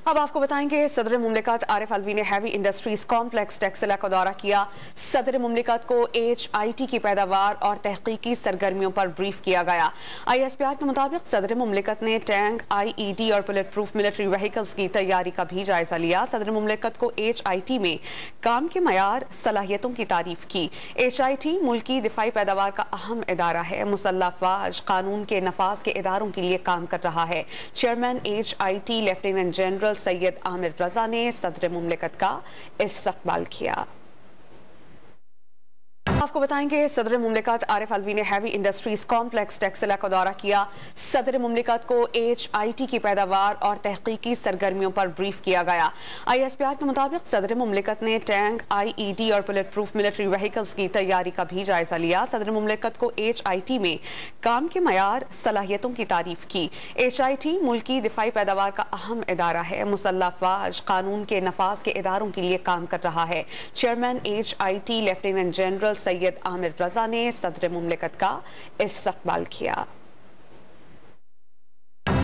अब आपको बताएंगे सदर मुमलिकत आरिफ अलवी ने हैवी इंडस्ट्रीज कॉम्प्लेक्स टेक्सला का दौरा किया। सदर मुमलिकत को HIT की पैदावार और तहकीकी सरगर्मियों पर ब्रीफ किया गया। ISPR के मुताबिक सदर मुमलिकत ने टैंक, IED और बुलेट प्रूफ मिलिट्री व्हीकल्स की तैयारी का भी जायजा लिया। सदर मुमलिकत को HIT में काम के मयार सलाहियतों की तारीफ की। HIT मुल्की दिफाई पैदावार का अहम इदारा है, मुसल्लह अफवाज कानून के नफाज के इदारों के लिए काम कर रहा है। Chairman HIT lieutenant general Syed Amir Raza ने सदर मुमलिकत का इस्तकबाल किया। आपको बताएंगे सदर मुमलिकत आरिफ अलवी ने हैवी इंडस्ट्रीज कॉम्प्लेक्स टेक्सला का दौरा किया। सदर मुमलिकत को HIT की पैदावार और तहकीकी सरगर्मियों पर ब्रीफ किया गया। ISPR के मुताबिक सदर मुमलिकत ने टैंक, IED और बुलेट प्रूफ मिलिट्री व्हीकल्स की तैयारी का भी जायजा लिया। सदर मुमलिकत को HIT में काम के मयार सलाहियतों की तारीफ की। HIT मुल्की दिफाई पैदावार का अहम इदारा है, मुसल्लह अफवाज कानून के नफाज के इदारों के लिए काम कर रहा है। Chairman HIT lieutenant general Syed Amir Raza ने सदर मुमलिकत का इस्तकबाल किया।